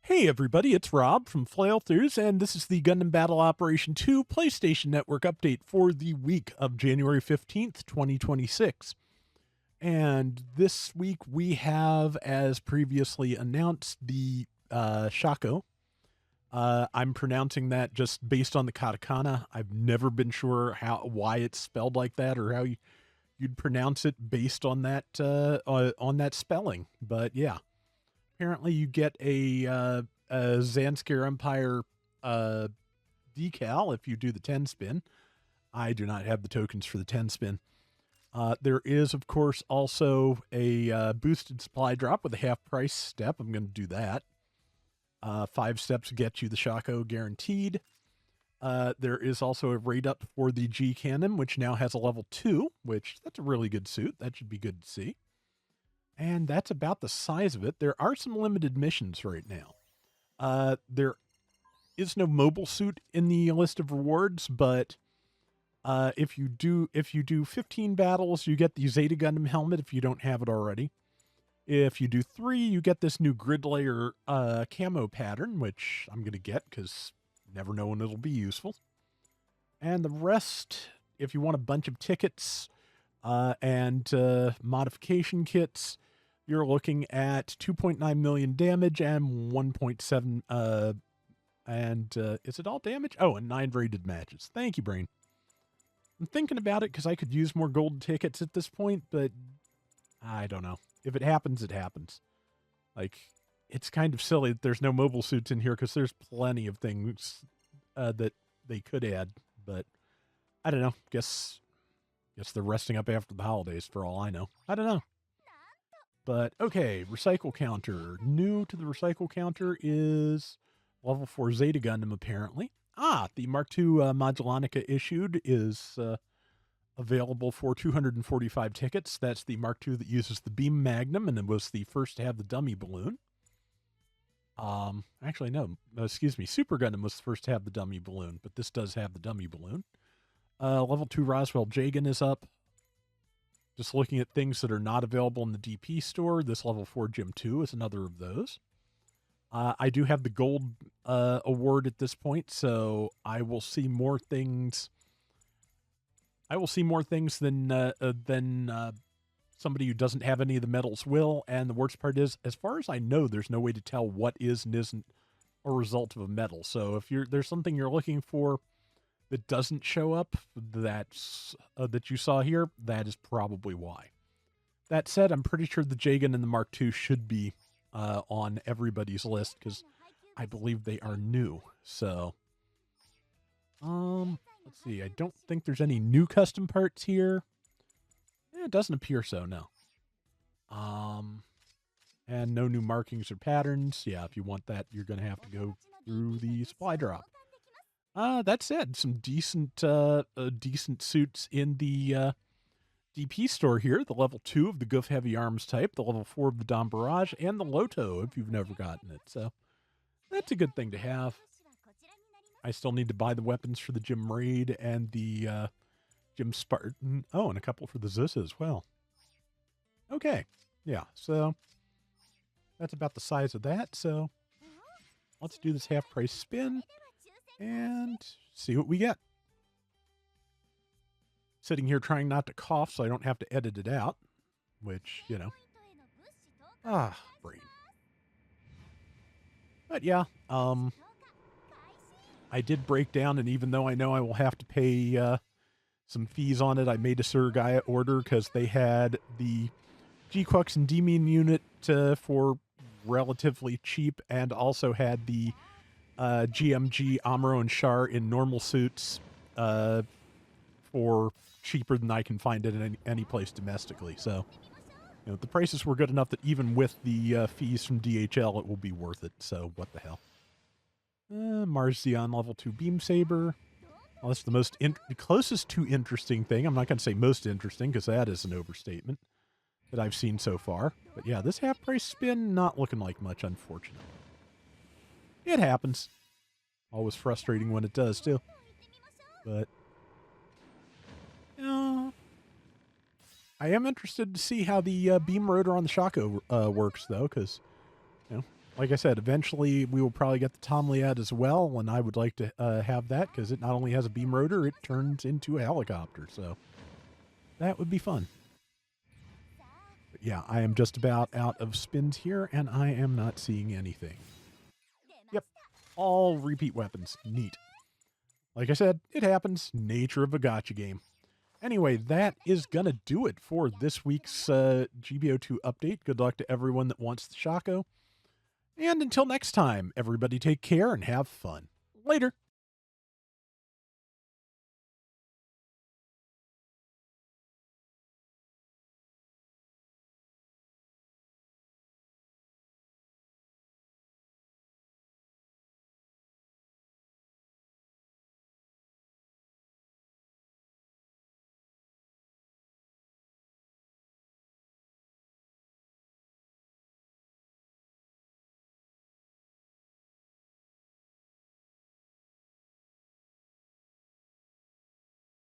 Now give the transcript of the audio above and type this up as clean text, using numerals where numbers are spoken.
Hey everybody, it's Rob from Flailthroughs, and this is the Gundam Battle Operation 2 PlayStation Network update for the week of January 15th, 2026. And this week we have, as previously announced, the Shokew. I'm pronouncing that just based on the katakana. I've never been sure why it's spelled like that or how you'd pronounce it based on that spelling. But yeah. Apparently, you get a Zanskar Empire decal if you do the 10 spin. I do not have the tokens for the 10 spin. There is, of course, also a boosted supply drop with a half price step. I'm going to do that. 5 steps get you the Shokew guaranteed. There is also a rate up for the G Cannon, which now has a level 2, which that's a really good suit. That should be good to see. And that's about the size of it. There are some limited missions right now. There is no mobile suit in the list of rewards, but if you do 15 battles, you get the Zeta Gundam helmet if you don't have it already. If you do 3, you get this new grid layer camo pattern, which I'm going to get because never know when it'll be useful. And the rest, if you want a bunch of tickets and modification kits, you're looking at 2.9 million damage and 1.7, is it all damage? Oh, and 9 rated matches. Thank you, Brain. I'm thinking about it because I could use more gold tickets at this point, but I don't know. If it happens, it happens. Like, it's kind of silly that there's no mobile suits in here because there's plenty of things that they could add, but I don't know. Guess they're resting up after the holidays for all I know. I don't know. But, okay, recycle counter. New to the recycle counter is level 4 Zeta Gundam, apparently. The Mark II Modulanica issued is available for 245 tickets. That's the Mark II that uses the Beam Magnum, and it was the first to have the dummy balloon. Actually, no. Excuse me. Super Gundam was the first to have the dummy balloon, but this does have the dummy balloon. Level 2 Roswell Jagan is up. Just looking at things that are not available in the DP store, this level 4 Gym 2 is another of those. I do have the gold award at this point, so I will see more things. I will see more things than somebody who doesn't have any of the medals will. And the worst part is, as far as I know, there's no way to tell what is and isn't a result of a medal. So if there's something you're looking for that doesn't show up, that you saw here, that is probably why. That said, I'm pretty sure the Jagan and the Mark II should be on everybody's list because I believe they are new. So, let's see. I don't think there's any new custom parts here. It doesn't appear so, no. And no new markings or patterns. Yeah, if you want that, you're going to have to go through the supply drop. That said, some decent suits in the DP store here. The level 2 of the Goof Heavy Arms type, the level 4 of the Dom Barrage, and the Loto if you've never gotten it. So that's a good thing to have. I still need to buy the weapons for the Gym Raid and the Gym Spartan. Oh, and a couple for the Zeta as well. Okay. Yeah, so that's about the size of that. So let's do this half price spin and see what we get. Sitting here trying not to cough so I don't have to edit it out, which, you know. Brain. But yeah, I did break down, and even though I know I will have to pay some fees on it, I made a Surugaya order because they had the G-Quux and D-Mean unit for relatively cheap, and also had the GMG, Amuro, and Char in normal suits for cheaper than I can find it in any place domestically. So, you know, the prices were good enough that even with the fees from DHL, it will be worth it. So, what the hell? Mars Xeon level 2 Beam Saber. Well, that's the closest to interesting thing. I'm not going to say most interesting because that is an overstatement that I've seen so far. But yeah, this half price spin, not looking like much, unfortunately. It happens. Always frustrating when it does, too. But I am interested to see how the beam rotor on the Shokew works, though, because, you know, like I said, eventually we will probably get the Tomliad as well, and I would like to have that because it not only has a beam rotor, it turns into a helicopter. So that would be fun. But yeah, I am just about out of spins here, and I am not seeing anything. Yep, all repeat weapons. Neat. Like I said, it happens. Nature of a gacha game. Anyway, that is going to do it for this week's GBO2 update. Good luck to everyone that wants the Shokew. And until next time, everybody take care and have fun. Later.